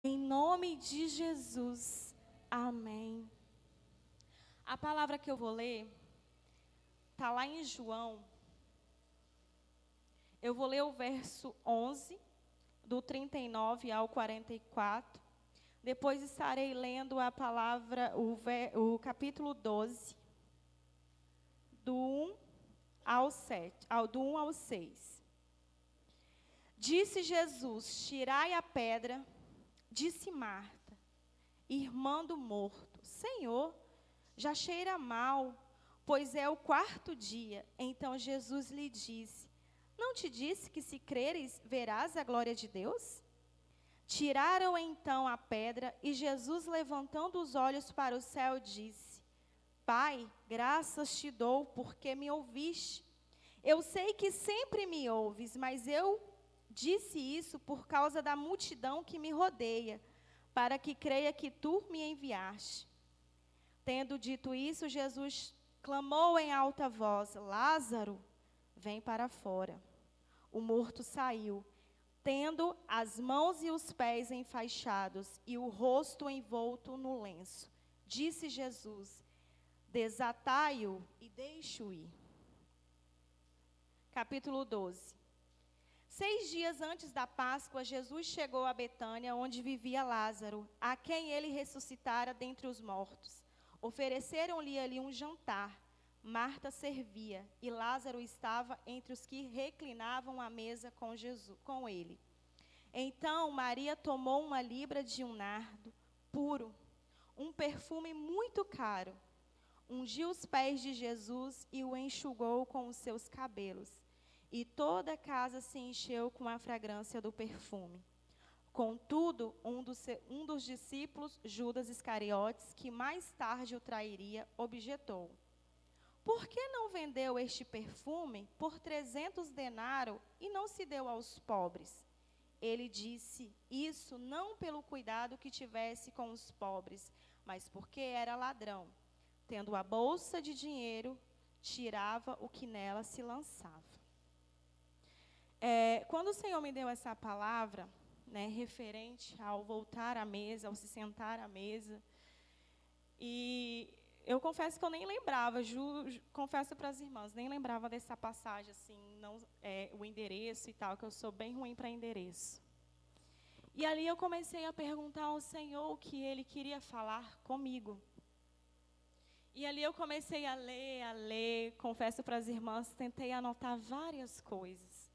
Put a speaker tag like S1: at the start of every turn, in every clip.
S1: Em nome de Jesus. Amém. A palavra que eu vou ler está lá em João. Eu vou ler o verso 11, do 39 ao 44. Depois estarei lendo a palavra, o capítulo 12, do 1 ao 7, do 1 ao 6. Disse Jesus: tirai a pedra. Disse Marta, irmã do morto: Senhor, já cheira mal, pois é o 4º dia. Então Jesus lhe disse: não te disse que se creres, verás a glória de Deus? Tiraram então a pedra, e Jesus, levantando os olhos para o céu, disse: Pai, graças te dou, porque me ouviste. Eu sei que sempre me ouves, mas eu disse isso por causa da multidão que me rodeia, para que creia que tu me enviaste. Tendo dito isso, Jesus clamou em alta voz: Lázaro, vem para fora. O morto saiu, tendo as mãos e os pés enfaixados e o rosto envolto no lenço. Disse Jesus: desatai-o e deixe-o ir. Capítulo 12. 6 dias antes da Páscoa, Jesus chegou a Betânia, onde vivia Lázaro, a quem ele ressuscitara dentre os mortos. Ofereceram-lhe ali um jantar. Marta servia, e Lázaro estava entre os que reclinavam à mesa com ele. Então Maria tomou 1 libra de um nardo puro, um perfume muito caro, ungiu os pés de Jesus e o enxugou com os seus cabelos. E toda a casa se encheu com a fragrância do perfume. Contudo, um dos discípulos, Judas Iscariotes, que mais tarde o trairia, objetou: por que não vendeu este perfume por 300 denários e não se deu aos pobres? Ele disse isso não pelo cuidado que tivesse com os pobres, mas porque era ladrão. Tendo a bolsa de dinheiro, tirava o que nela se lançava. Quando o Senhor me deu essa palavra, referente ao voltar à mesa, ao se sentar à mesa, e eu confesso que eu nem lembrava, confesso para as irmãs, nem lembrava dessa passagem, assim, o endereço e tal, que eu sou bem ruim para endereço. E ali eu comecei a perguntar ao Senhor o que Ele queria falar comigo. E ali eu comecei a ler, confesso para as irmãs, tentei anotar várias coisas.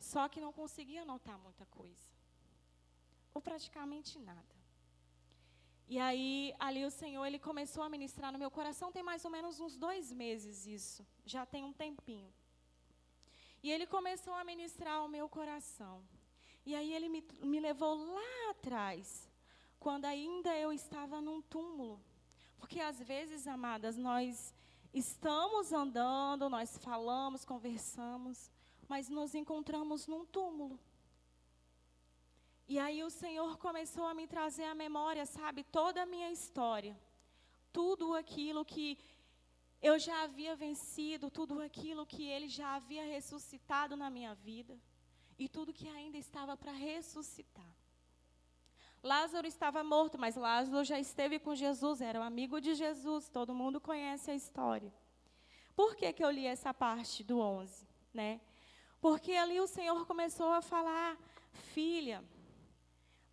S1: Só que não conseguia anotar muita coisa. Ou praticamente nada. E aí, ali o Senhor, Ele começou a ministrar no meu coração, tem mais ou menos uns 2 meses isso. Já tem um tempinho. E Ele começou a ministrar ao meu coração. E aí Ele me levou lá atrás, quando ainda eu estava num túmulo. Porque às vezes, amadas, nós estamos andando, nós falamos, conversamos, mas nos encontramos num túmulo. E aí o Senhor começou a me trazer à memória, sabe, toda a minha história. Tudo aquilo que eu já havia vencido, tudo aquilo que Ele já havia ressuscitado na minha vida. E tudo que ainda estava para ressuscitar. Lázaro estava morto, mas Lázaro já esteve com Jesus, era um amigo de Jesus, todo mundo conhece a história. Por que eu li essa parte do 11, Porque ali o Senhor começou a falar: filha,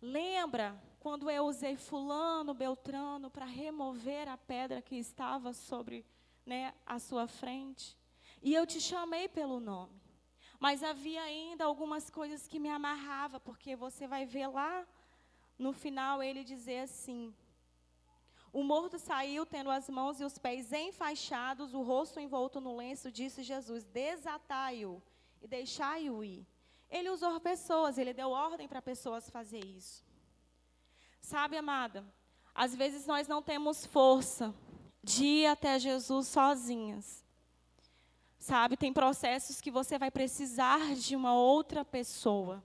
S1: lembra quando eu usei fulano, beltrano, para remover a pedra que estava sobre a sua frente? E eu te chamei pelo nome. Mas havia ainda algumas coisas que me amarravam, porque você vai ver lá no final ele dizer assim: o morto saiu, tendo as mãos e os pés enfaixados, o rosto envolto no lenço. Disse Jesus: desatai-o e deixai-o ir. Ele usou pessoas, Ele deu ordem para pessoas fazer isso. Sabe, amada, às vezes nós não temos força de ir até Jesus sozinhas. Sabe, tem processos que você vai precisar de uma outra pessoa.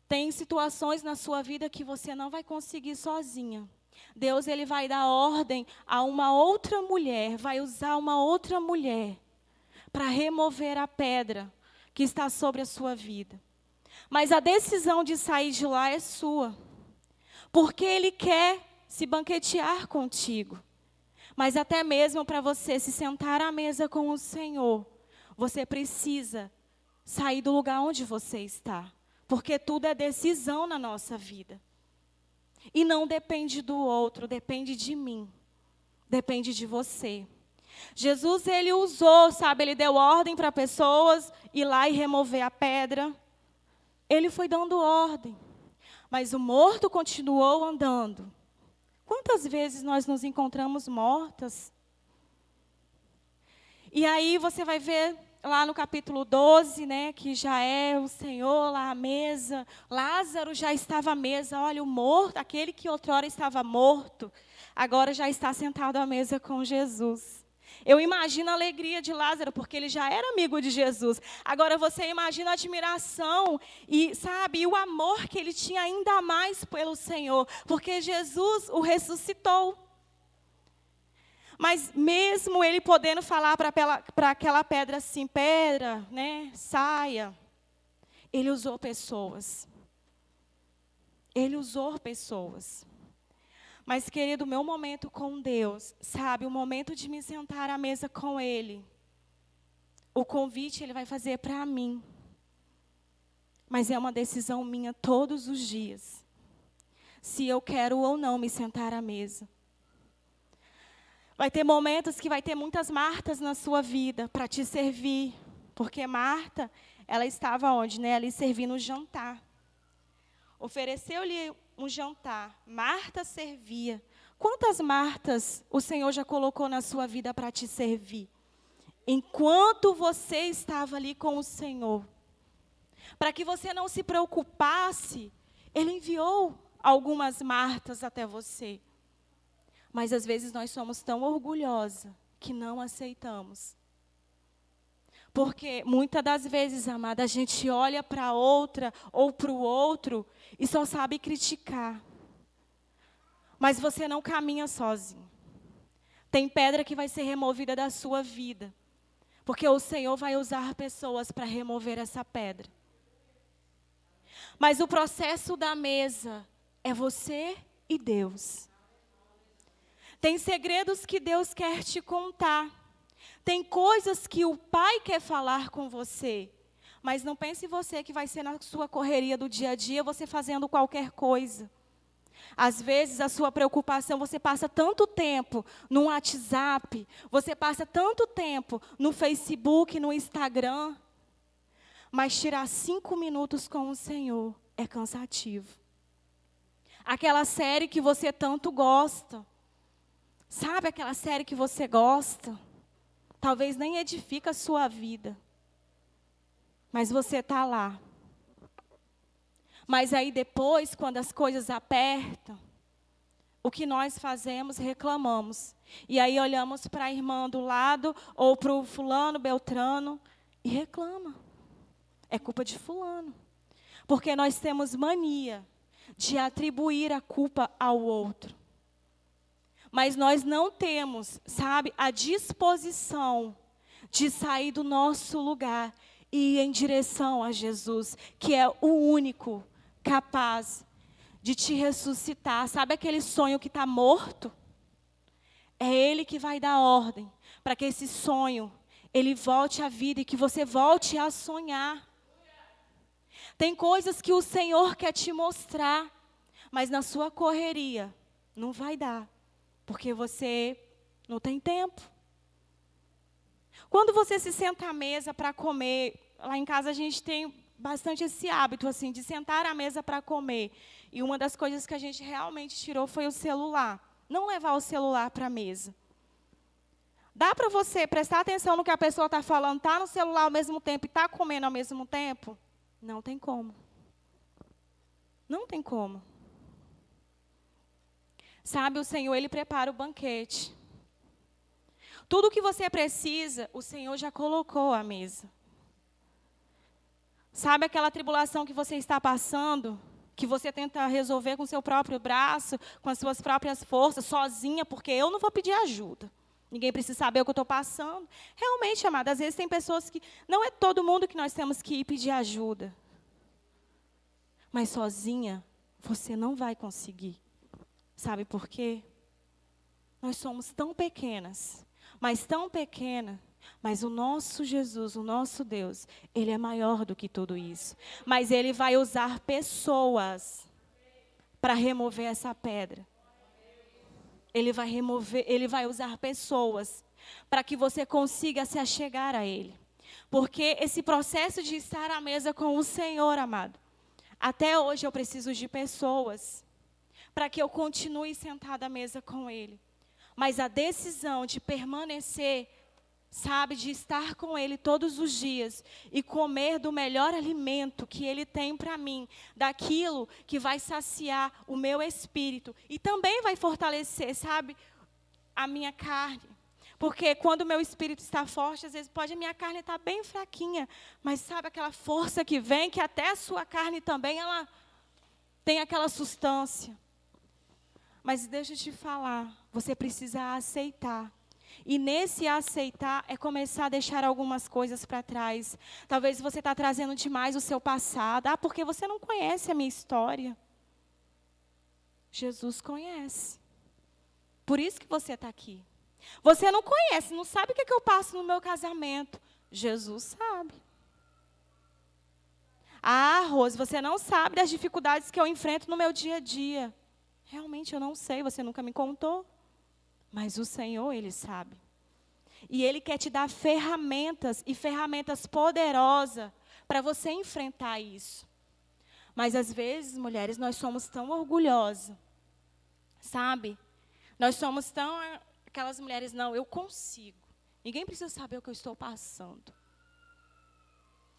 S1: Tem situações na sua vida que você não vai conseguir sozinha. Deus, Ele vai dar ordem a uma outra mulher, vai usar uma outra mulher para remover a pedra que está sobre a sua vida. Mas a decisão de sair de lá é sua. Porque Ele quer se banquetear contigo. Mas até mesmo para você se sentar à mesa com o Senhor, você precisa sair do lugar onde você está. Porque tudo é decisão na nossa vida. E não depende do outro, depende de mim. Depende de você. Jesus, Ele usou, sabe, Ele deu ordem para pessoas ir lá e remover a pedra. Ele foi dando ordem. Mas o morto continuou andando. Quantas vezes nós nos encontramos mortas? E aí você vai ver lá no capítulo 12, né, que já é o Senhor lá à mesa. Lázaro já estava à mesa. Olha, o morto, aquele que outrora estava morto, agora já está sentado à mesa com Jesus. Eu imagino a alegria de Lázaro, porque ele já era amigo de Jesus. Agora você imagina a admiração e, sabe, o amor que ele tinha ainda mais pelo Senhor, porque Jesus o ressuscitou. Mas mesmo ele podendo falar para aquela pedra assim, pedra, né, saia, ele usou pessoas. Ele usou pessoas. Mas, querido, o meu momento com Deus, sabe, o momento de me sentar à mesa com Ele, o convite Ele vai fazer para mim. Mas é uma decisão minha todos os dias, se eu quero ou não me sentar à mesa. Vai ter momentos que vai ter muitas Martas na sua vida para te servir, porque Marta, ela estava onde, né? Ali servindo o jantar. Ofereceu-lhe um jantar. Marta servia. Quantas Martas o Senhor já colocou na sua vida para te servir? Enquanto você estava ali com o Senhor. Para que você não se preocupasse, Ele enviou algumas Martas até você. Mas às vezes nós somos tão orgulhosas que não aceitamos. Porque muitas das vezes, amada, a gente olha para outra ou para o outro e só sabe criticar. Mas você não caminha sozinho. Tem pedra que vai ser removida da sua vida. Porque o Senhor vai usar pessoas para remover essa pedra. Mas o processo da mesa é você e Deus. Tem segredos que Deus quer te contar. Tem coisas que o Pai quer falar com você. Mas não pense você que vai ser na sua correria do dia a dia, você fazendo qualquer coisa. Às vezes, a sua preocupação, você passa tanto tempo no WhatsApp, você passa tanto tempo no Facebook, no Instagram. Mas tirar 5 minutos com o Senhor é cansativo. Aquela série que você tanto gosta. Sabe aquela série que você gosta? Talvez nem edifica a sua vida. Mas você está lá. Mas aí depois, quando as coisas apertam, o que nós fazemos? Reclamamos. E aí olhamos para a irmã do lado, ou para o fulano, beltrano, e reclama. É culpa de fulano. Porque nós temos mania de atribuir a culpa ao outro. Mas nós não temos, sabe, a disposição de sair do nosso lugar e ir em direção a Jesus, que é o único capaz de te ressuscitar. Sabe aquele sonho que está morto? É Ele que vai dar ordem para que esse sonho, ele volte à vida e que você volte a sonhar. Tem coisas que o Senhor quer te mostrar, mas na sua correria não vai dar. Porque você não tem tempo. Quando você se senta à mesa para comer, lá em casa a gente tem bastante esse hábito assim, de sentar à mesa para comer. E uma das coisas que a gente realmente tirou foi o celular. Não levar o celular para a mesa. Dá para você prestar atenção no que a pessoa está falando, está no celular ao mesmo tempo e está comendo ao mesmo tempo? Não tem como. Não tem como. Sabe, o Senhor, Ele prepara o banquete. Tudo o que você precisa, o Senhor já colocou à mesa. Sabe aquela tribulação que você está passando, que você tenta resolver com o seu próprio braço, com as suas próprias forças, sozinha, porque eu não vou pedir ajuda. Ninguém precisa saber o que eu estou passando. Realmente, amada, às vezes tem pessoas que... Não é todo mundo que nós temos que ir pedir ajuda. Mas sozinha, você não vai conseguir. Sabe por quê? Nós somos tão pequenas, mas tão pequena, mas o nosso Jesus, o nosso Deus, Ele é maior do que tudo isso. Mas Ele vai usar pessoas para remover essa pedra. Ele vai usar pessoas para que você consiga se achegar a Ele. Porque esse processo de estar à mesa com o Senhor, amado, até hoje eu preciso de pessoas para que eu continue sentada à mesa com Ele. Mas a decisão de permanecer, sabe, de estar com Ele todos os dias e comer do melhor alimento que Ele tem para mim, daquilo que vai saciar o meu espírito e também vai fortalecer, sabe, a minha carne. Porque quando o meu espírito está forte, às vezes pode a minha carne estar bem fraquinha, mas sabe aquela força que vem, que até a sua carne também, ela tem aquela sustância. Mas deixa eu te falar, você precisa aceitar. E nesse aceitar é começar a deixar algumas coisas para trás. Talvez você está trazendo demais o seu passado. Ah, porque você não conhece a minha história. Jesus conhece. Por isso que você está aqui. Você não conhece, não sabe o que eu passo no meu casamento. Jesus sabe. Ah, Rose, você não sabe das dificuldades que eu enfrento no meu dia a dia. Realmente eu não sei, você nunca me contou. Mas o Senhor, Ele sabe. E Ele quer te dar ferramentas, e ferramentas poderosas, para você enfrentar isso. Mas às vezes, mulheres, nós somos tão orgulhosas, sabe? Nós somos tão, aquelas mulheres, não, eu consigo. Ninguém precisa saber o que eu estou passando.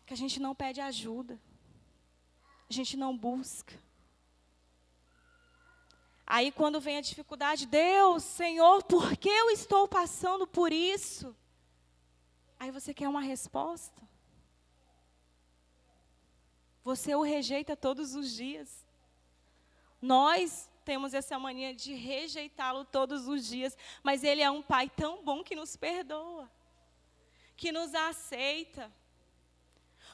S1: Que a gente não pede ajuda. A gente não busca. Aí quando vem a dificuldade, Deus, Senhor, por que eu estou passando por isso? Aí você quer uma resposta? Você o rejeita todos os dias. Nós temos essa mania de rejeitá-lo todos os dias, mas Ele é um Pai tão bom que nos perdoa, que nos aceita.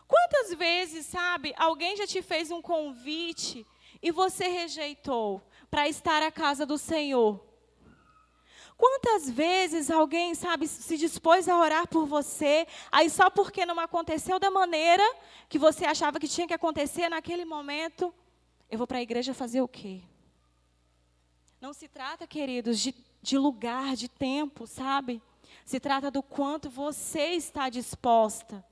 S1: Quantas vezes, sabe, alguém já te fez um convite e você rejeitou para estar à casa do Senhor? Quantas vezes alguém, sabe, se dispôs a orar por você, aí só porque não aconteceu da maneira que você achava que tinha que acontecer naquele momento, eu vou para a igreja fazer o quê? Não se trata, queridos, de lugar, de tempo, sabe? Se trata do quanto você está disposta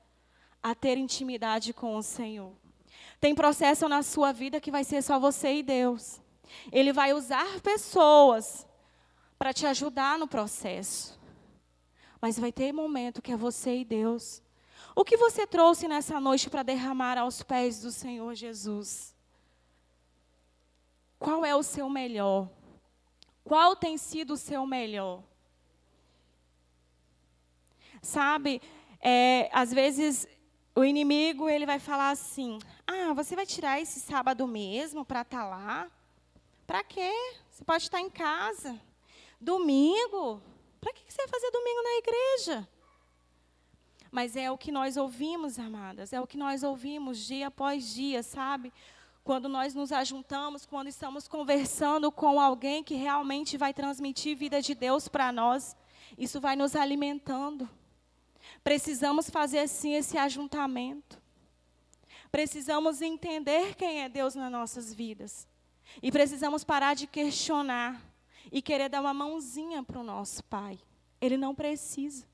S1: a ter intimidade com o Senhor. Tem processo na sua vida que vai ser só você e Deus. Ele vai usar pessoas para te ajudar no processo. Mas vai ter momento que é você e Deus. O que você trouxe nessa noite para derramar aos pés do Senhor Jesus? Qual é o seu melhor? Qual tem sido o seu melhor? Sabe, às vezes o inimigo ele vai falar assim, você vai tirar esse sábado mesmo para estar lá? Para quê? Você pode estar em casa. Domingo? Para que você vai fazer domingo na igreja? Mas é o que nós ouvimos, amadas. É o que nós ouvimos dia após dia, sabe? Quando nós nos ajuntamos, quando estamos conversando com alguém que realmente vai transmitir vida de Deus para nós, isso vai nos alimentando. Precisamos fazer, sim, esse ajuntamento. Precisamos entender quem é Deus nas nossas vidas. E precisamos parar de questionar e querer dar uma mãozinha para o nosso Pai. Ele não precisa.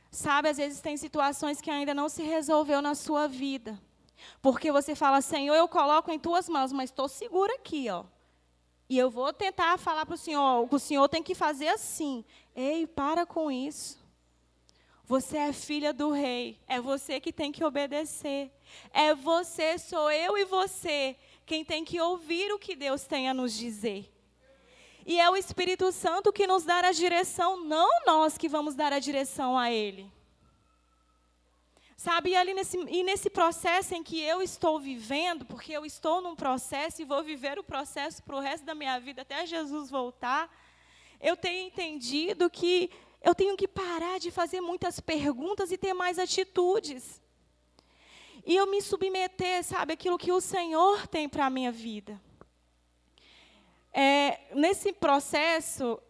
S1: Sabe, às vezes tem situações que ainda não se resolveu na sua vida. Porque você fala, Senhor, eu coloco em tuas mãos, mas estou segura aqui, ó. E eu vou tentar falar para o Senhor, o Senhor tem que fazer assim. Ei, para com isso. Você é filha do rei, é você que tem que obedecer. É você, sou eu e você, quem tem que ouvir o que Deus tem a nos dizer. E é o Espírito Santo que nos dá a direção, não nós que vamos dar a direção a Ele. Sabe, e nesse processo em que eu estou vivendo, porque eu estou num processo e vou viver o processo para o resto da minha vida, até Jesus voltar, eu tenho entendido que eu tenho que parar de fazer muitas perguntas e ter mais atitudes. e eu me submeter, sabe, aquilo que o Senhor tem para a minha vida. Nesse processo,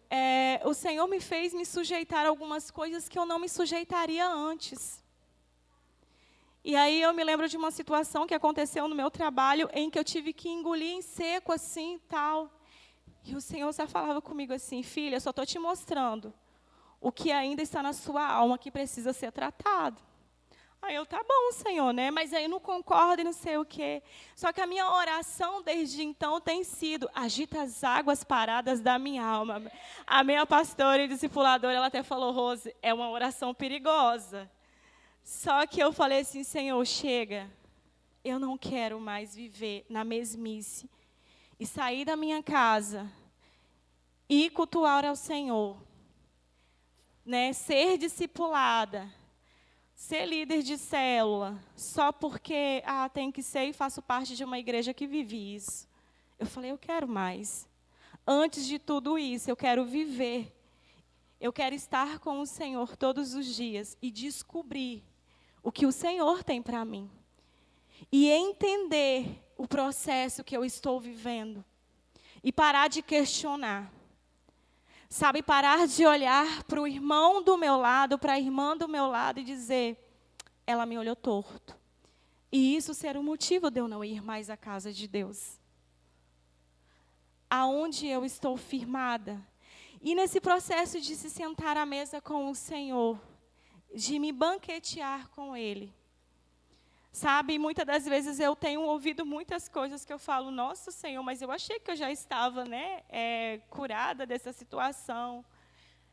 S1: o Senhor me fez me sujeitar a algumas coisas que eu não me sujeitaria antes. E aí eu me lembro de uma situação que aconteceu no meu trabalho, em que eu tive que engolir em seco, assim, tal. E o Senhor só falava comigo assim: filha, eu só estou te mostrando o que ainda está na sua alma, que precisa ser tratado. Aí eu, tá bom, Senhor, né? Mas aí eu não concordo e não sei o quê. Só que a minha oração desde então tem sido: agita as águas paradas da minha alma. A minha pastora e discipuladora, ela até falou: Rose, é uma oração perigosa. Só que eu falei assim: Senhor, chega. Eu não quero mais viver na mesmice. E sair da minha casa e cultuar ao Senhor. Né? Ser discipulada. Ser líder de célula, só porque tem que ser e faço parte de uma igreja que vive isso. Eu falei: eu quero mais. Antes de tudo isso, eu quero viver. Eu quero estar com o Senhor todos os dias e descobrir o que o Senhor tem para mim. E entender o processo que eu estou vivendo. E parar de questionar. Sabe, parar de olhar para o irmão do meu lado, para a irmã do meu lado e dizer: ela me olhou torto. E isso ser o motivo de eu não ir mais à casa de Deus. Aonde eu estou firmada. E nesse processo de se sentar à mesa com o Senhor, de me banquetear com Ele. Sabe, muitas das vezes eu tenho ouvido muitas coisas que eu falo: nossa, Senhor, mas eu achei que eu já estava, né, curada dessa situação.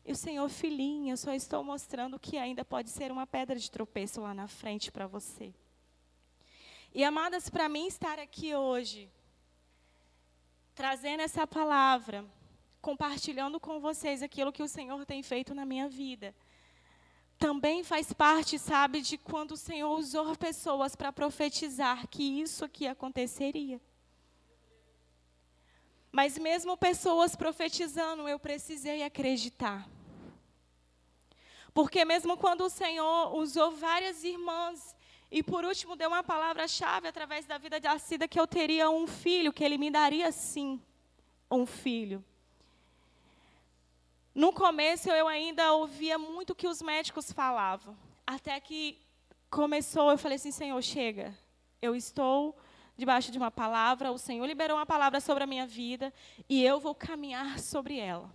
S1: E o Senhor: filhinha, eu só estou mostrando que ainda pode ser uma pedra de tropeço lá na frente para você. E, amadas, para mim estar aqui hoje, trazendo essa palavra, compartilhando com vocês aquilo que o Senhor tem feito na minha vida, também faz parte, sabe, de quando o Senhor usou pessoas para profetizar que isso aqui aconteceria. Mas mesmo pessoas profetizando, eu precisei acreditar. Porque mesmo quando o Senhor usou várias irmãs, e por último deu uma palavra-chave através da vida de Arcida, que eu teria um filho, que Ele me daria sim um filho. No começo eu ainda ouvia muito o que os médicos falavam. Até que começou, eu falei assim: Senhor, chega. Eu estou debaixo de uma palavra, o Senhor liberou uma palavra sobre a minha vida, e eu vou caminhar sobre ela.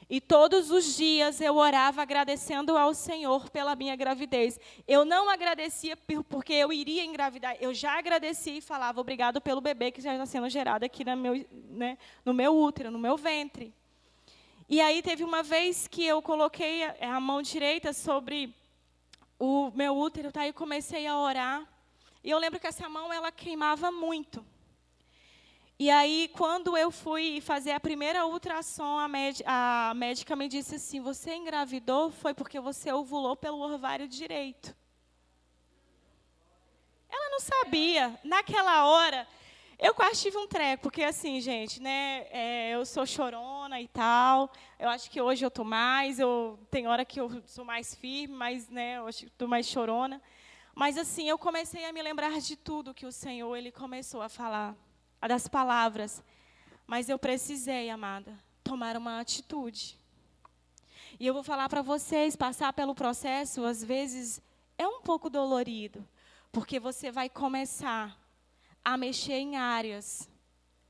S1: E todos os dias eu orava agradecendo ao Senhor pela minha gravidez. Eu não agradecia porque eu iria engravidar. Eu já agradecia e falava: obrigado pelo bebê que já está sendo gerado aqui no meu útero, no meu ventre. E aí teve uma vez que eu coloquei a mão direita sobre o meu útero, tá? E comecei a orar. E eu lembro que essa mão, ela queimava muito. E aí, quando eu fui fazer a primeira ultrassom, a médica me disse assim: você engravidou foi porque você ovulou pelo ovário direito. Ela não sabia. Naquela hora, eu quase tive um treco, porque assim, gente, né, eu sou chorona e tal. Eu acho que hoje eu estou mais, tem hora que eu sou mais firme, mas, né, eu acho que estou mais chorona. Mas assim, eu comecei a me lembrar de tudo que o Senhor, Ele começou a falar, das palavras. Mas eu precisei, amada, tomar uma atitude. E eu vou falar para vocês, passar pelo processo, às vezes, é um pouco dolorido, porque você vai começar a mexer em áreas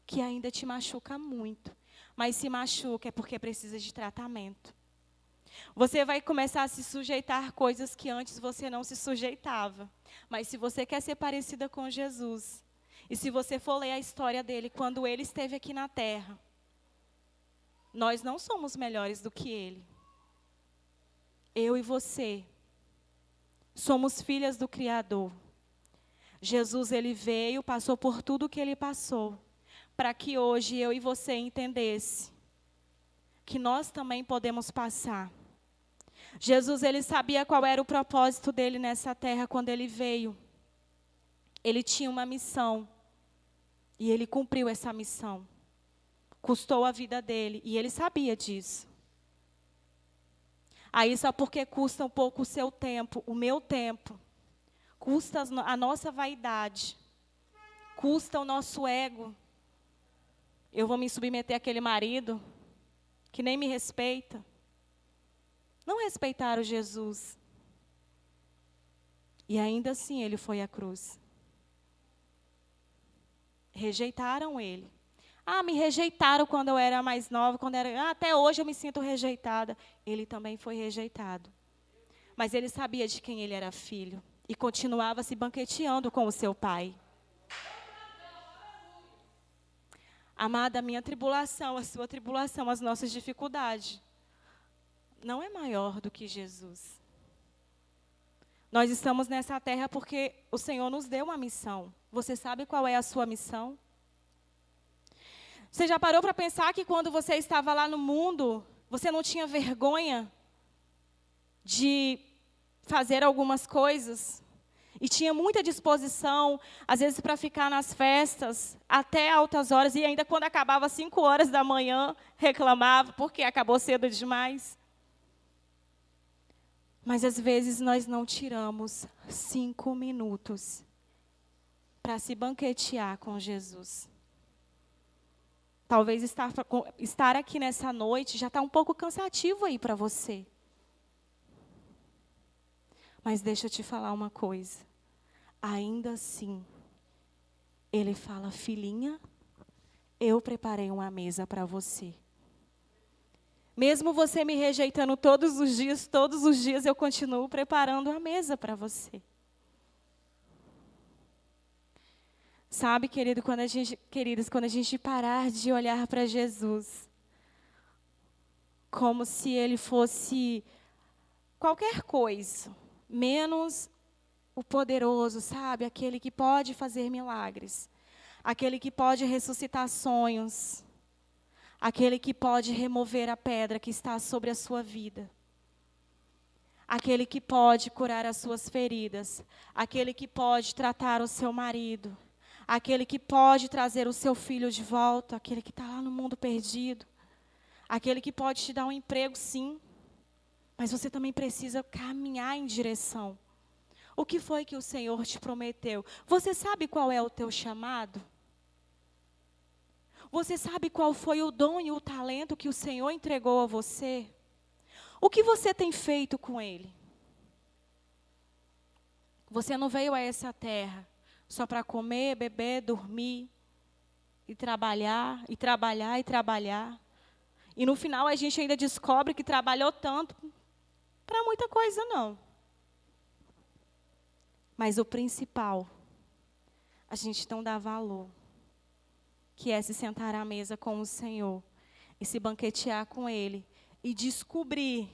S1: que ainda te machuca muito. Mas se machuca é porque precisa de tratamento. Você vai começar a se sujeitar a coisas que antes você não se sujeitava. Mas se você quer ser parecida com Jesus, e se você for ler a história dele, quando ele esteve aqui na terra, nós não somos melhores do que ele. Eu e você somos filhas do Criador. Jesus, ele veio, passou por tudo o que ele passou, para que hoje eu e você entendesse que nós também podemos passar. Jesus, ele sabia qual era o propósito dele nessa terra quando ele veio. Ele tinha uma missão, e ele cumpriu essa missão. Custou a vida dele, e ele sabia disso. Aí só porque custa um pouco o seu tempo, o meu tempo, custa a nossa vaidade, custa o nosso ego. Eu vou me submeter àquele marido que nem me respeita. Não respeitaram Jesus. E ainda assim ele foi à cruz. Rejeitaram ele. Me rejeitaram quando eu era mais nova, até hoje eu me sinto rejeitada. Ele também foi rejeitado. Mas ele sabia de quem ele era filho e continuava se banqueteando com o seu pai. Amada, a minha tribulação, a sua tribulação, as nossas dificuldades, não é maior do que Jesus. Nós estamos nessa terra porque o Senhor nos deu uma missão. Você sabe qual é a sua missão? Você já parou para pensar que quando você estava lá no mundo, você não tinha vergonha de fazer algumas coisas? E tinha muita disposição, às vezes para ficar nas festas até altas horas, e ainda quando acabava 5 horas da manhã, reclamava porque acabou cedo demais. Mas às vezes nós não tiramos 5 minutos para se banquetear com Jesus. Talvez estar aqui nessa noite já está um pouco cansativo aí para você. Mas deixa eu te falar uma coisa. Ainda assim, ele fala: filhinha, eu preparei uma mesa para você. Mesmo você me rejeitando todos os dias eu continuo preparando a mesa para você. Sabe, queridos, quando a gente parar de olhar para Jesus como se ele fosse qualquer coisa, menos o poderoso, sabe? Aquele que pode fazer milagres, aquele que pode ressuscitar sonhos, aquele que pode remover a pedra que está sobre a sua vida, aquele que pode curar as suas feridas, aquele que pode tratar o seu marido, aquele que pode trazer o seu filho de volta, aquele que está lá no mundo perdido, aquele que pode te dar um emprego, sim, mas você também precisa caminhar em direção. O que foi que o Senhor te prometeu? Você sabe qual é o teu chamado? Você sabe qual foi o dom e o talento que o Senhor entregou a você? O que você tem feito com ele? Você não veio a essa terra só para comer, beber, dormir e trabalhar, e trabalhar, e trabalhar. E no final a gente ainda descobre que trabalhou tanto para muita coisa não. Mas o principal, a gente não dá valor, que é se sentar à mesa com o Senhor e se banquetear com Ele e descobrir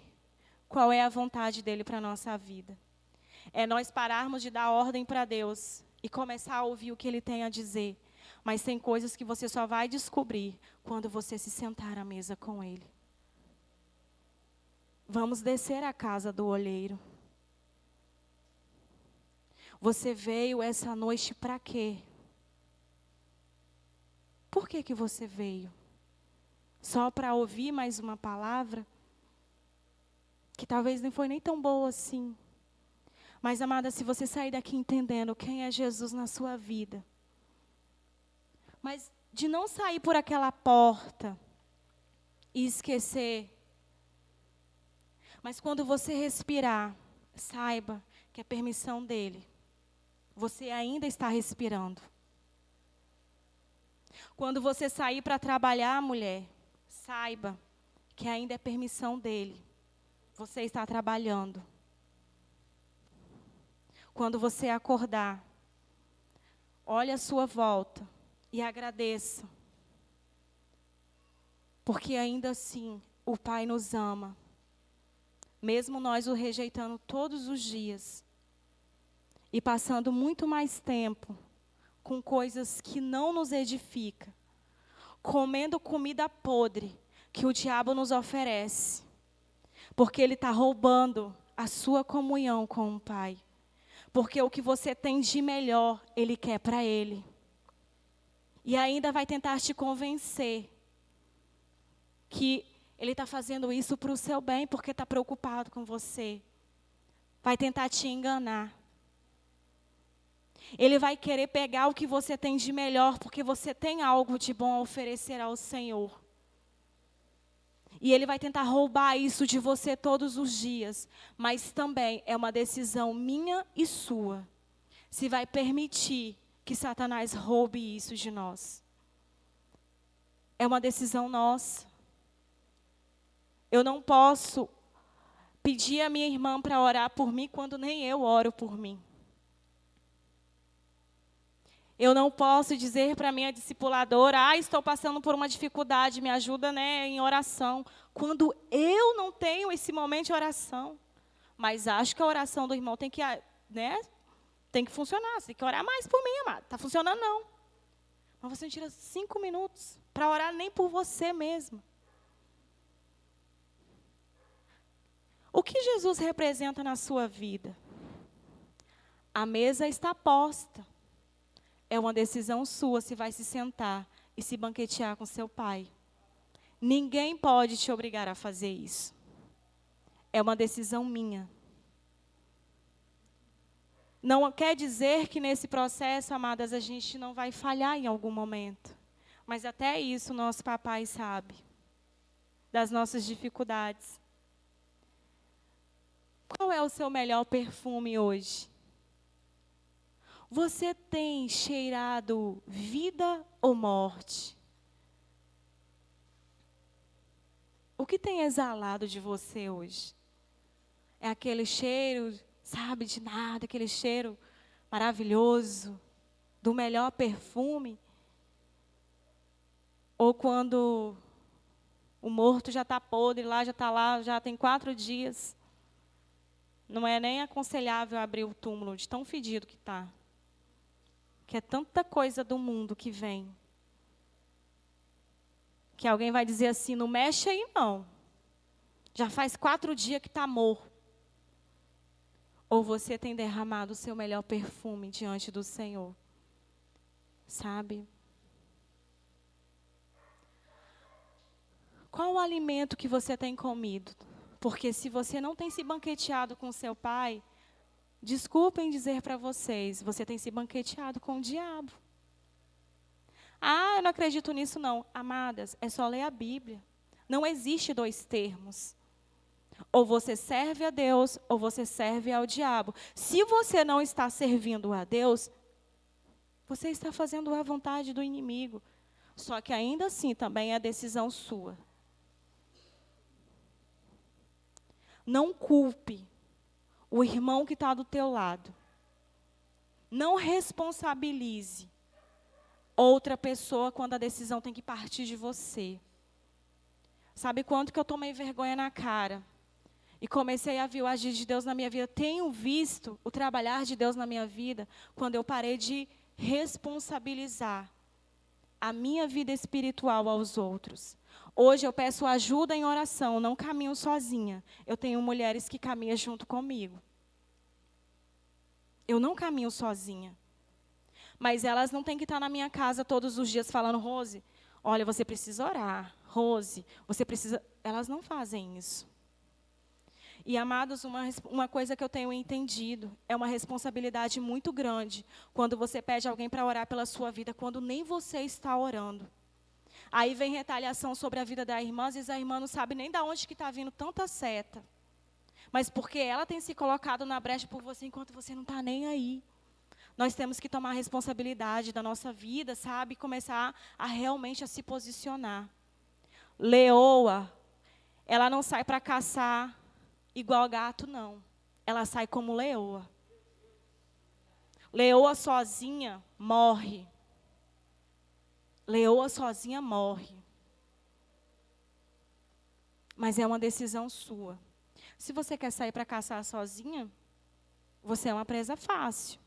S1: qual é a vontade dEle para a nossa vida. É nós pararmos de dar ordem para Deus e começar a ouvir o que Ele tem a dizer. Mas tem coisas que você só vai descobrir quando você se sentar à mesa com Ele. Vamos descer à casa do olheiro. Você veio essa noite para quê? Por que você veio? Só para ouvir mais uma palavra? Que talvez nem foi nem tão boa assim. Mas, amada, se você sair daqui entendendo quem é Jesus na sua vida, mas de não sair por aquela porta e esquecer, mas quando você respirar, saiba que é permissão dEle. Você ainda está respirando. Quando você sair para trabalhar, mulher, saiba que ainda é permissão dEle. Você está trabalhando. Quando você acordar, olhe à sua volta e agradeça. Porque ainda assim, o Pai nos ama. Mesmo nós o rejeitando todos os dias. E passando muito mais tempo com coisas que não nos edificam. Comendo comida podre que o diabo nos oferece. Porque ele está roubando a sua comunhão com o Pai. Porque o que você tem de melhor, Ele quer para Ele. E ainda vai tentar te convencer que Ele está fazendo isso para o seu bem, porque está preocupado com você. Vai tentar te enganar. Ele vai querer pegar o que você tem de melhor, porque você tem algo de bom a oferecer ao Senhor. E Ele vai tentar roubar isso de você todos os dias. Mas também é uma decisão minha e sua. Se vai permitir que Satanás roube isso de nós. É uma decisão nossa. Eu não posso pedir a minha irmã para orar por mim quando nem eu oro por mim. Eu não posso dizer para a minha discipuladora, estou passando por uma dificuldade, me ajuda, em oração. Quando eu não tenho esse momento de oração. Mas acho que a oração do irmão tem que, tem que funcionar. Você tem que orar mais por mim, amado. Está funcionando, não. Mas você não tira 5 minutos para orar nem por você mesmo. O que Jesus representa na sua vida? A mesa está posta. É uma decisão sua se vai se sentar e se banquetear com seu pai. Ninguém pode te obrigar a fazer isso. É uma decisão minha. Não quer dizer que nesse processo, amadas, a gente não vai falhar em algum momento. Mas até isso nosso papai sabe. Das nossas dificuldades. Qual é o seu melhor perfume hoje? Você tem cheirado vida ou morte? O que tem exalado de você hoje? É aquele cheiro, de nada, aquele cheiro maravilhoso, do melhor perfume? Ou quando o morto já está podre, já tem 4 dias. Não é nem aconselhável abrir o túmulo, de tão fedido que está. Que é tanta coisa do mundo que vem. Que alguém vai dizer assim, não mexe aí não. Já faz 4 dias que está morto. Ou você tem derramado o seu melhor perfume diante do Senhor. Sabe? Qual o alimento que você tem comido? Porque se você não tem se banqueteado com seu pai, desculpem dizer para vocês, você tem se banqueteado com o diabo. Eu não acredito nisso não. Amadas, é só ler a Bíblia. Não existe 2 termos. Ou você serve a Deus, ou você serve ao diabo. Se você não está servindo a Deus, você está fazendo a vontade do inimigo. Só que ainda assim também é decisão sua. Não culpe o irmão que está do teu lado. Não responsabilize outra pessoa quando a decisão tem que partir de você. Sabe quanto que eu tomei vergonha na cara? E comecei a ver o agir de Deus na minha vida. Tenho visto o trabalhar de Deus na minha vida quando eu parei de responsabilizar a minha vida espiritual aos outros. Hoje eu peço ajuda em oração, não caminho sozinha. Eu tenho mulheres que caminham junto comigo. Eu não caminho sozinha. Mas elas não têm que estar na minha casa todos os dias falando, Rose, olha, você precisa orar. Rose, você precisa... Elas não fazem isso. E, amados, uma coisa que eu tenho entendido, é uma responsabilidade muito grande quando você pede alguém para orar pela sua vida, quando nem você está orando. Aí vem retaliação sobre a vida da irmã, às vezes a irmã não sabe nem de onde que está vindo tanta seta. Mas porque ela tem se colocado na brecha por você, enquanto você não está nem aí. Nós temos que tomar responsabilidade da nossa vida, sabe? E começar realmente a se posicionar. Leoa, ela não sai para caçar igual gato, não. Ela sai como leoa. Leoa sozinha morre. Leoa sozinha morre. Mas é uma decisão sua. Se você quer sair para caçar sozinha, você é uma presa fácil.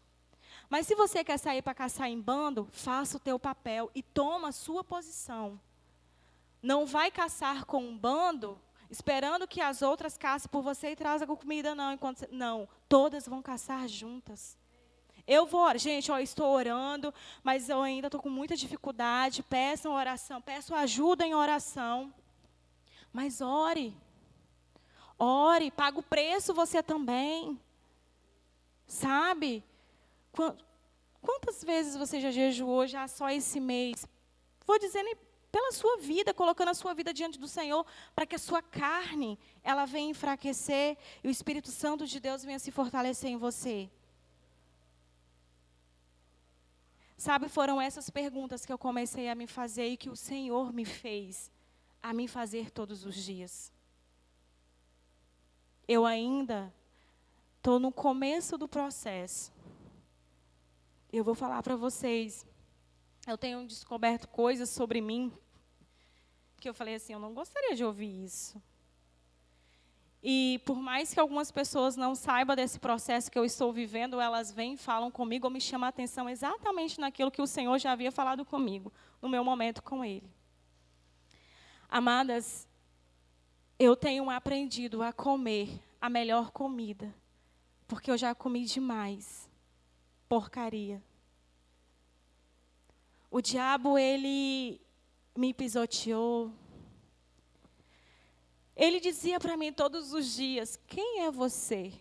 S1: Mas se você quer sair para caçar em bando, faça o teu papel e toma a sua posição. Não vai caçar com um bando, esperando que as outras caçem por você e tragam comida, não. Não, todas vão caçar juntas. Eu vou, gente, estou orando, mas eu ainda estou com muita dificuldade. Peçam oração, peço ajuda em oração. Mas ore. Ore, paga o preço você também. Sabe? Quantas vezes você já jejuou já só esse mês? Vou dizer pela sua vida, colocando a sua vida diante do Senhor, para que a sua carne, ela venha enfraquecer e o Espírito Santo de Deus venha se fortalecer em você. Sabe, foram essas perguntas que eu comecei a me fazer e que o Senhor me fez a me fazer todos os dias. Eu ainda estou no começo do processo. Eu vou falar para vocês, eu tenho descoberto coisas sobre mim, que eu falei assim, eu não gostaria de ouvir isso. E por mais que algumas pessoas não saibam desse processo que eu estou vivendo, elas vêm, falam comigo, ou me chamam a atenção exatamente naquilo que o Senhor já havia falado comigo, no meu momento com Ele. Amadas, eu tenho aprendido a comer a melhor comida, porque eu já comi demais porcaria. O diabo, ele me pisoteou. Ele dizia para mim todos os dias, quem é você?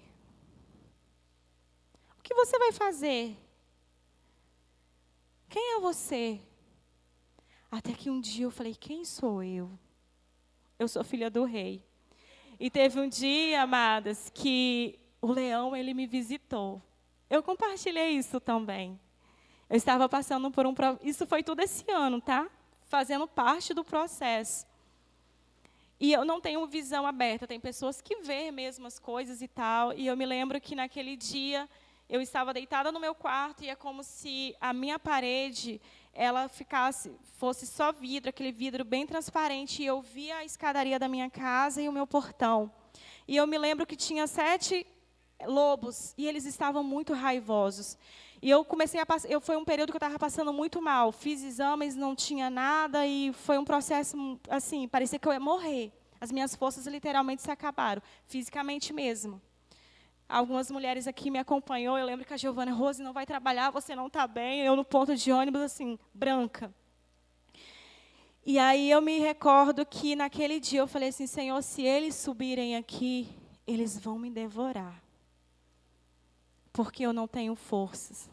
S1: O que você vai fazer? Quem é você? Até que um dia eu falei, quem sou eu? Eu sou filha do rei. E teve um dia, amadas, que o leão, ele me visitou. Eu compartilhei isso também. Eu estava passando por isso foi tudo esse ano, tá? Fazendo parte do processo. E eu não tenho visão aberta, tem pessoas que veem mesmo as coisas e tal. E eu me lembro que naquele dia, eu estava deitada no meu quarto e é como se a minha parede, ela fosse só vidro, aquele vidro bem transparente. E eu via a escadaria da minha casa e o meu portão. E eu me lembro que tinha 7 lobos e eles estavam muito raivosos. E eu comecei foi um período que eu estava passando muito mal. Fiz exames, não tinha nada e foi um processo, assim, parecia que eu ia morrer. As minhas forças literalmente se acabaram, fisicamente mesmo. Algumas mulheres aqui me acompanhou, eu lembro que a Giovana, Rose, não vai trabalhar, você não está bem. Eu no ponto de ônibus, assim, branca. E aí eu me recordo que naquele dia eu falei assim, Senhor, se eles subirem aqui, eles vão me devorar. Porque eu não tenho forças.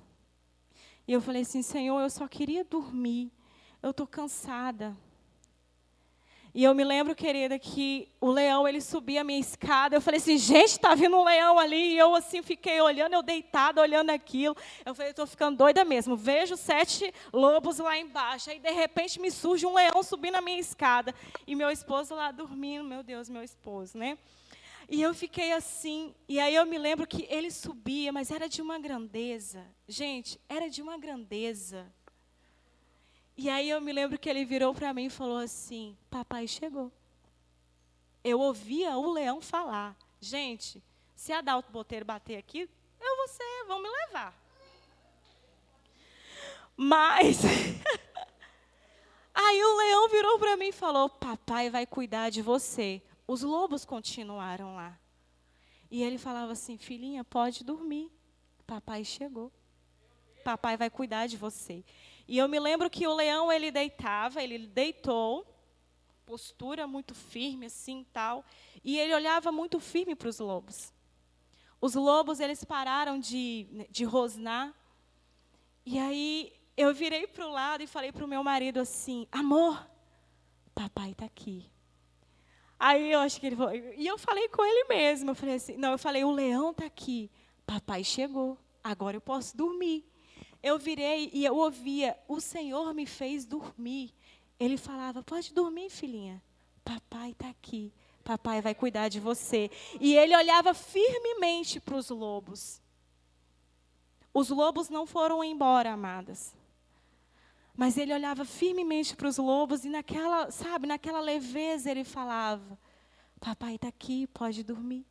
S1: E eu falei assim, Senhor, eu só queria dormir. Eu estou cansada. E eu me lembro, querida, que o leão, ele subia a minha escada. Eu falei assim, gente, está vindo um leão ali. E eu, assim, fiquei olhando, eu deitada, olhando aquilo. Eu falei, estou ficando doida mesmo. Vejo 7 lobos lá embaixo. Aí, de repente, me surge um leão subindo a minha escada. E meu esposo lá dormindo. Meu Deus, meu esposo, né? E eu fiquei assim, e aí eu me lembro que ele subia, mas era de uma grandeza. Gente, era de uma grandeza. E aí eu me lembro que ele virou para mim e falou assim, papai chegou. Eu ouvia o leão falar, gente, se a Adalto Botelho bater aqui, vão me levar. Mas, aí o leão virou para mim e falou, papai vai cuidar de você. Os lobos continuaram lá. E ele falava assim, filhinha, pode dormir. Papai chegou. Papai vai cuidar de você. E eu me lembro que o leão, ele deitou, postura muito firme, assim, tal. E ele olhava muito firme para os lobos. Os lobos, eles pararam de rosnar. E aí, eu virei para o lado e falei para o meu marido assim, amor, papai está aqui. Aí eu acho que ele falou, e eu falei com ele mesmo, eu falei assim, não, eu falei, o leão está aqui, papai chegou, agora eu posso dormir. Eu virei e eu ouvia, o Senhor me fez dormir. Ele falava, pode dormir, filhinha, papai está aqui, papai vai cuidar de você. E ele olhava firmemente para os lobos. Os lobos não foram embora, amadas. Mas ele olhava firmemente para os lobos e naquela leveza ele falava, papai está aqui, pode dormir.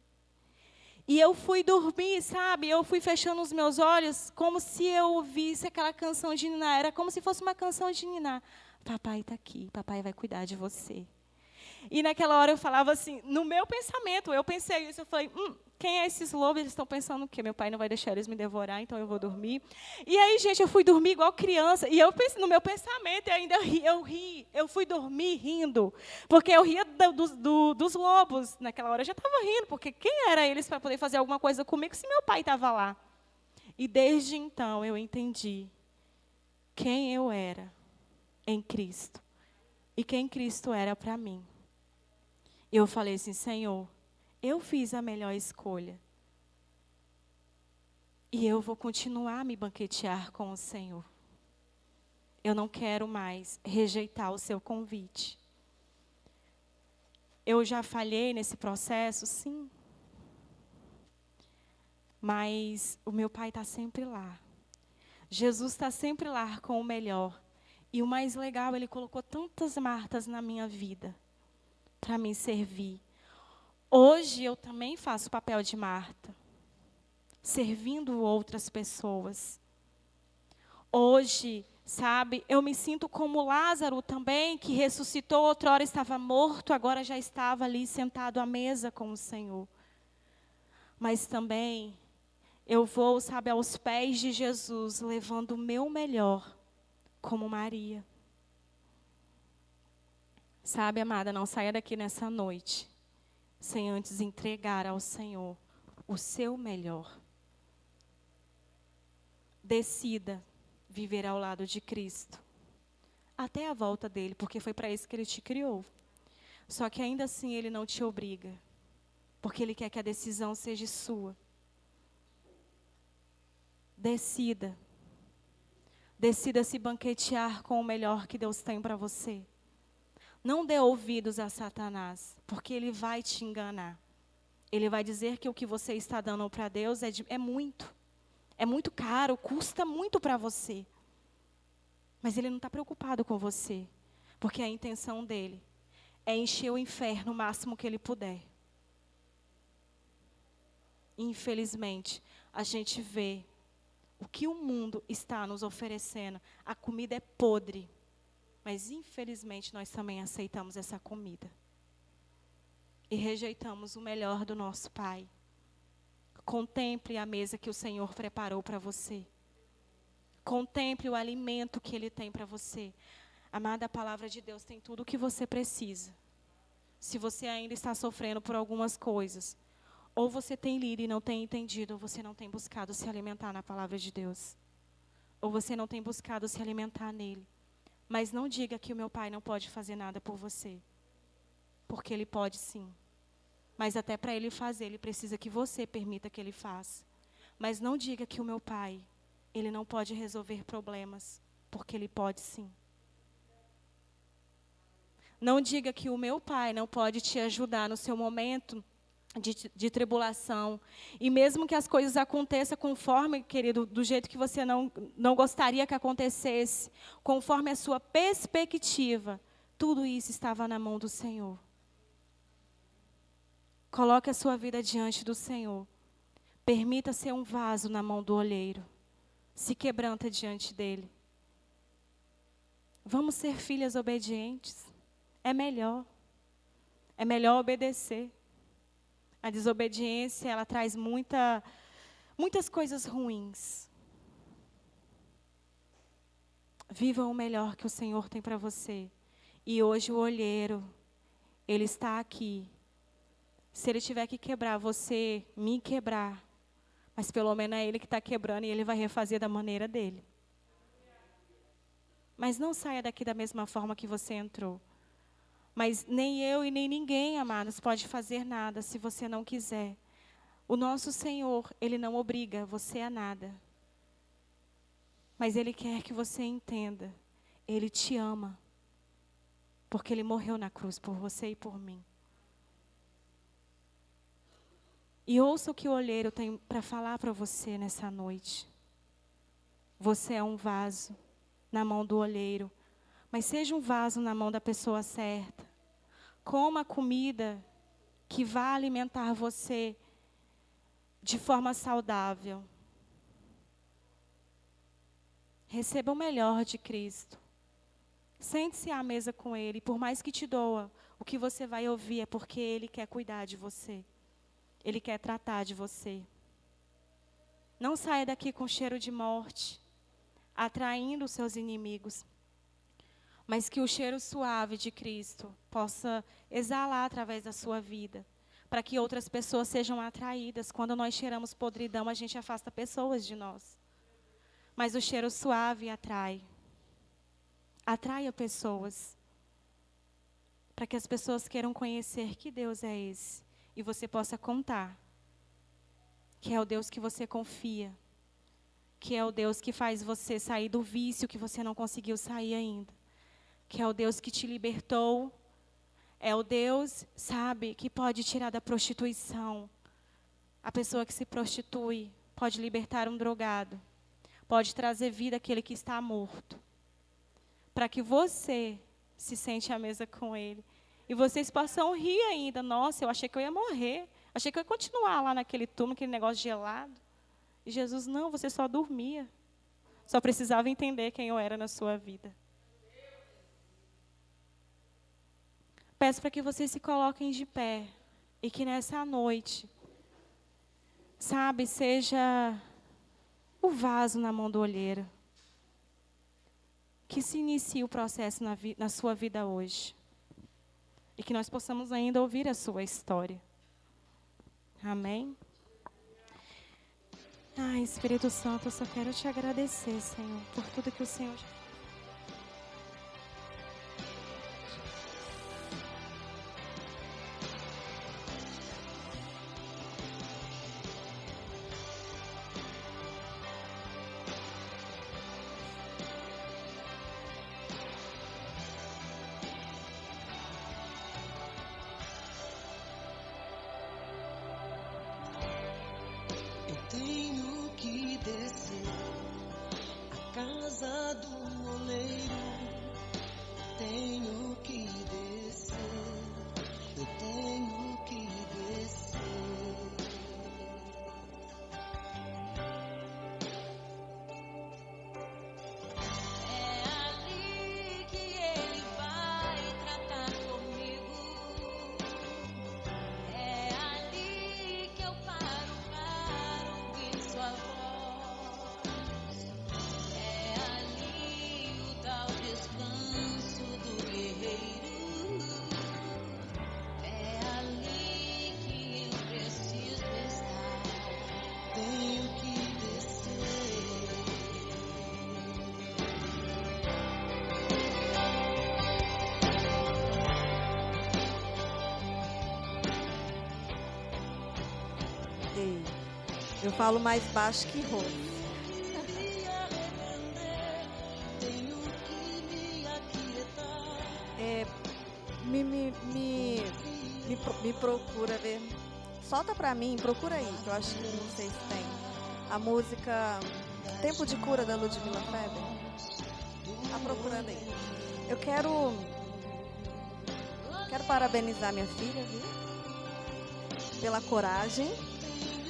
S1: E eu fui dormir, sabe? Eu fui fechando os meus olhos como se eu ouvisse aquela canção de ninar. Era como se fosse uma canção de ninar. Papai está aqui, papai vai cuidar de você. E naquela hora eu falava assim, no meu pensamento, eu pensei isso, eu falei, quem é esses lobos? Eles estão pensando o quê? Meu pai não vai deixar eles me devorar, então eu vou dormir. E aí, gente, eu fui dormir igual criança, e eu pensei, no meu pensamento, eu fui dormir rindo, porque eu ria dos lobos. Naquela hora eu já estava rindo, porque quem era eles para poder fazer alguma coisa comigo se meu pai estava lá? E desde então eu entendi quem eu era em Cristo e quem Cristo era para mim. E eu falei assim: Senhor, eu fiz a melhor escolha. E eu vou continuar a me banquetear com o Senhor. Eu não quero mais rejeitar o seu convite. Eu já falhei nesse processo, sim. Mas o meu Pai está sempre lá. Jesus está sempre lá com o melhor. E o mais legal, Ele colocou tantas Martas na minha vida para me servir. Hoje eu também faço o papel de Marta, servindo outras pessoas. Hoje, sabe, eu me sinto como Lázaro também, que ressuscitou, outrora estava morto, agora já estava ali sentado à mesa com o Senhor. Mas também eu vou, sabe, aos pés de Jesus, levando o meu melhor, como Maria. Sabe, amada, não saia daqui nessa noite sem antes entregar ao Senhor o seu melhor. Decida viver ao lado de Cristo, até a volta dele, porque foi para isso que Ele te criou. Só que ainda assim Ele não te obriga, porque Ele quer que a decisão seja sua. Decida se banquetear com o melhor que Deus tem para você. Não dê ouvidos a Satanás, porque ele vai te enganar. Ele vai dizer que o que você está dando para Deus é muito caro, custa muito para você. Mas ele não está preocupado com você, porque a intenção dele é encher o inferno o máximo que ele puder. Infelizmente, a gente vê o que o mundo está nos oferecendo. A comida é podre. Mas, infelizmente, nós também aceitamos essa comida. E rejeitamos o melhor do nosso Pai. Contemple a mesa que o Senhor preparou para você. Contemple o alimento que Ele tem para você. Amada, a palavra de Deus tem tudo o que você precisa. Se você ainda está sofrendo por algumas coisas, ou você tem lido e não tem entendido, ou você não tem buscado se alimentar na palavra de Deus. Ou você não tem buscado se alimentar nele. Mas não diga que o meu Pai não pode fazer nada por você. Porque Ele pode sim. Mas até para Ele fazer, Ele precisa que você permita que Ele faça. Mas não diga que o meu Pai, Ele não pode resolver problemas. Porque Ele pode sim. Não diga que o meu Pai não pode te ajudar no seu momento de tribulação. E mesmo que as coisas aconteçam conforme, querido, do jeito que você não gostaria que acontecesse, conforme a sua perspectiva, tudo isso estava na mão do Senhor. Coloque a sua vida diante do Senhor. Permita ser um vaso na mão do olheiro. Se quebranta diante dele. Vamos ser filhas obedientes. É melhor. É melhor obedecer. A desobediência, ela traz muitas coisas ruins. Viva o melhor que o Senhor tem para você. E hoje o olheiro, ele está aqui. Se ele tiver que quebrar você, me quebrar. Mas pelo menos é ele que está quebrando e ele vai refazer da maneira dele. Mas não saia daqui da mesma forma que você entrou. Mas nem eu e nem ninguém, amados, pode fazer nada se você não quiser. O nosso Senhor, Ele não obriga você a nada. Mas Ele quer que você entenda. Ele te ama. Porque Ele morreu na cruz por você e por mim. E ouça o que o olheiro tem para falar para você nessa noite. Você é um vaso na mão do olheiro. Mas seja um vaso na mão da pessoa certa. Coma a comida que vai alimentar você de forma saudável. Receba o melhor de Cristo. Sente-se à mesa com Ele. Por mais que te doa, o que você vai ouvir é porque Ele quer cuidar de você. Ele quer tratar de você. Não saia daqui com cheiro de morte, atraindo os seus inimigos. Mas que o cheiro suave de Cristo possa exalar através da sua vida, para que outras pessoas sejam atraídas. Quando nós cheiramos podridão, a gente afasta pessoas de nós. Mas o cheiro suave atrai. Atraia pessoas. Para que as pessoas queiram conhecer que Deus é esse. E você possa contar que é o Deus que você confia. Que é o Deus que faz você sair do vício que você não conseguiu sair ainda. Que é o Deus que te libertou. É o Deus, sabe, que pode tirar da prostituição. A pessoa que se prostitui pode libertar um drogado. Pode trazer vida àquele que está morto. Para que você se sente à mesa com Ele. E vocês possam rir ainda. Nossa, eu achei que eu ia morrer. Achei que eu ia continuar lá naquele túmulo, aquele negócio gelado. E Jesus, não, você só dormia. Só precisava entender quem eu era na sua vida. Peço para que vocês se coloquem de pé. E que nessa noite, sabe, seja o vaso na mão do olheiro. Que se inicie o processo na sua vida hoje. E que nós possamos ainda ouvir a sua história. Amém? Ai, Espírito Santo, eu só quero te agradecer, Senhor, por tudo que o Senhor já fez.
S2: Tenho que descer a casa do oleiro. Tenho que descer. Eu tenho que descer. É ali que ele vai tratar comigo. É ali que eu paro para ouvir sua voz. É ali o tal descanso do guerreiro. É ali que eu preciso estar. Tenho que descer.
S3: Ei, eu falo mais baixo que Rose.
S2: Me arrepender, tenho que me aquietar.
S3: Me procura ver. Solta pra mim, procura aí, que eu acho que não sei se tem. A música Tempo de Cura da Ludmilla Feber. Tá procurando aí. Eu quero parabenizar minha filha, viu? Pela coragem.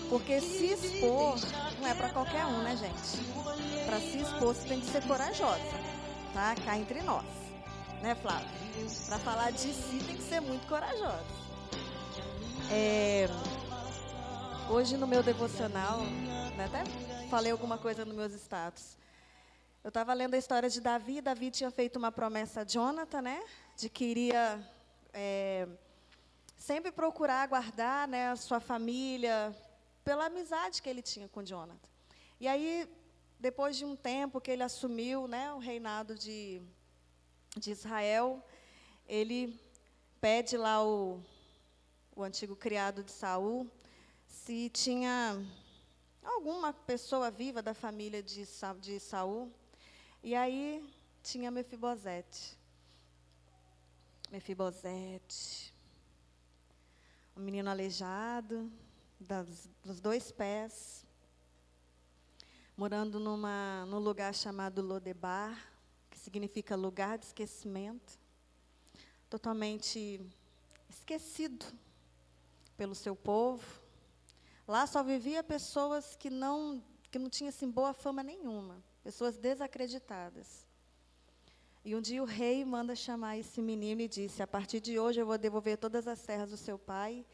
S3: Porque se expor não é pra qualquer um, né, gente? Pra se expor, você tem que ser corajosa, tá? Cá entre nós, né, Flávia? Pra falar de si, tem que ser muito corajosa. Hoje no meu devocional, né, até falei alguma coisa nos meus status. Eu estava lendo a história de Davi. Davi tinha feito uma promessa a Jonathan, né? De que iria sempre procurar guardar, né, a sua família, pela amizade que ele tinha com Jonathan. E aí, depois de um tempo que ele assumiu, né, o reinado de Israel, ele pede lá o antigo criado de Saul se tinha alguma pessoa viva da família de Saul. E aí tinha Mefibosete. Um menino aleijado, dos 2 pés, morando num lugar chamado Lodebar, que significa lugar de esquecimento, totalmente esquecido pelo seu povo. Lá só vivia pessoas que não tinham assim, boa fama nenhuma, pessoas desacreditadas. E um dia o rei manda chamar esse menino e disse: a partir de hoje eu vou devolver todas as terras do seu pai,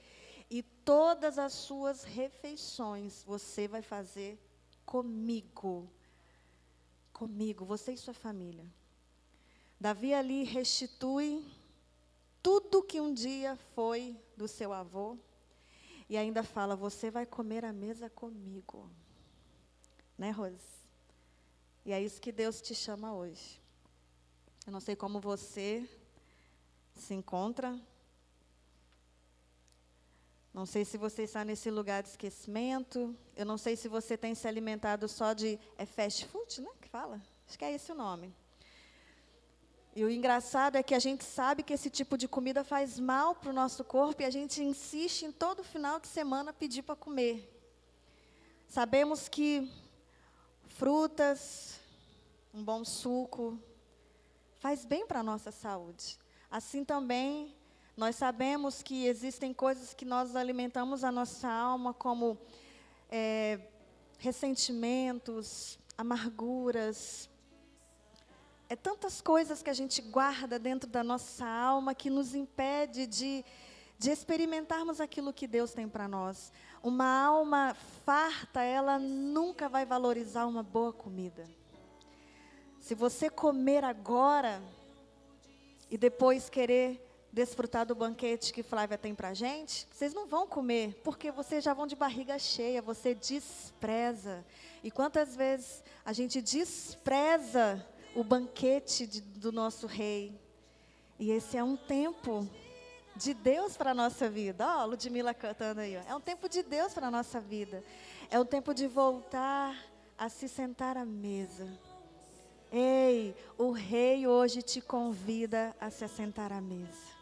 S3: e todas as suas refeições você vai fazer comigo. Comigo, você e sua família. Davi ali restitui tudo que um dia foi do seu avô. E ainda fala, você vai comer à mesa comigo. Né, Rose? E é isso que Deus te chama hoje. Eu não sei como você se encontra. Não sei se você está nesse lugar de esquecimento. Eu não sei se você tem se alimentado só de... É fast food, né? Que fala? Acho que é esse o nome. E o engraçado é que a gente sabe que esse tipo de comida faz mal para o nosso corpo e a gente insiste em todo final de semana pedir para comer. Sabemos que frutas, um bom suco, faz bem para a nossa saúde. Assim também, nós sabemos que existem coisas que nós alimentamos a nossa alma, como ressentimentos, amarguras. Tantas coisas que a gente guarda dentro da nossa alma que nos impede de experimentarmos aquilo que Deus tem para nós. Uma alma farta, ela nunca vai valorizar uma boa comida. Se você comer agora e depois querer desfrutar do banquete que Flávia tem para a gente, vocês não vão comer, porque vocês já vão de barriga cheia, você despreza. E quantas vezes a gente despreza o banquete do nosso rei? E esse é um tempo de Deus para a nossa vida. Ó, Ludmila cantando aí. Ó. É um tempo de Deus para a nossa vida. É um tempo de voltar a se sentar à mesa. Ei, o rei hoje te convida a se assentar à mesa.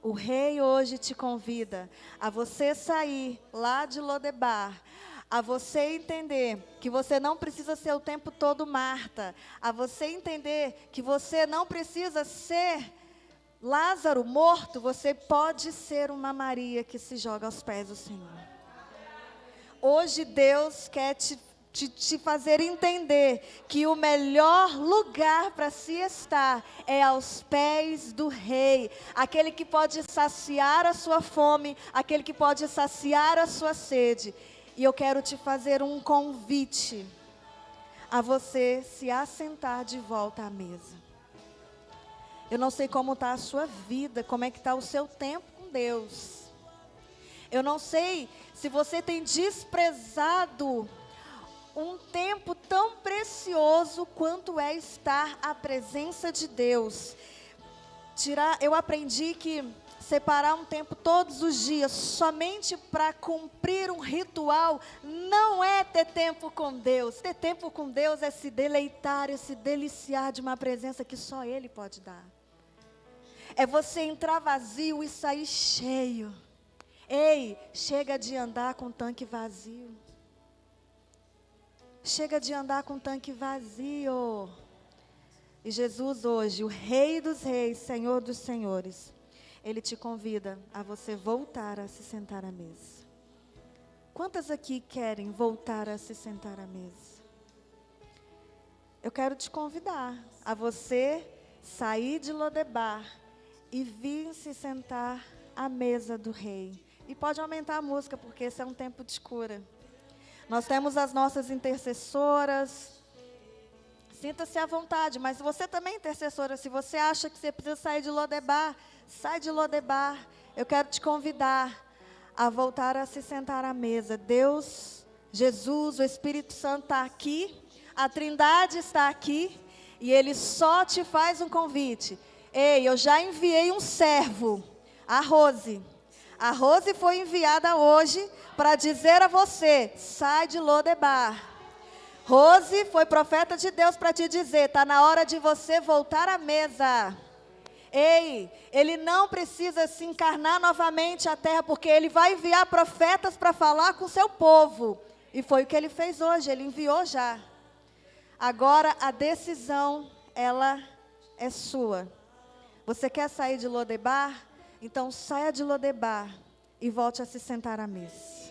S3: O rei hoje te convida a você sair lá de Lodebar, a você entender que você não precisa ser o tempo todo Marta, a você entender que você não precisa ser Lázaro morto, você pode ser uma Maria que se joga aos pés do Senhor. Hoje Deus quer te fazer entender que o melhor lugar para se estar é aos pés do Rei, aquele que pode saciar a sua fome, aquele que pode saciar a sua sede. E eu quero te fazer um convite a você se assentar de volta à mesa. Eu não sei como está a sua vida, como é que está o seu tempo com Deus. Eu não sei se você tem desprezado um tempo tão precioso quanto é estar à presença de Deus. Eu aprendi que separar um tempo todos os dias somente para cumprir um ritual não é ter tempo com Deus. Ter tempo com Deus é se deleitar, é se deliciar de uma presença que só Ele pode dar. É você entrar vazio e sair cheio. Ei, chega de andar com tanque vazio. Chega de andar com tanque vazio. E Jesus hoje, o Rei dos Reis, Senhor dos Senhores, Ele te convida a você voltar a se sentar à mesa. Quantas aqui querem voltar a se sentar à mesa? Eu quero te convidar a você sair de Lodebar e vir se sentar à mesa do Rei. E pode aumentar a música, porque esse é um tempo de cura. Nós temos as nossas intercessoras. Sinta-se à vontade, mas você também é intercessora. Se você acha que você precisa sair de Lodebar, sai de Lodebar. Eu quero te convidar a voltar a se sentar à mesa. Deus, Jesus, o Espírito Santo está aqui. A Trindade está aqui. E Ele só te faz um convite. Ei, eu já enviei um servo, a Rose. A Rose foi enviada hoje para dizer a você, sai de Lodebar. Rose foi profeta de Deus para te dizer, está na hora de você voltar à mesa. Ei, Ele não precisa se encarnar novamente à terra, porque Ele vai enviar profetas para falar com o seu povo. E foi o que Ele fez hoje, Ele enviou já. Agora a decisão, ela é sua. Você quer sair de Lodebar? Então saia de Lodebar e volte a se sentar à mesa.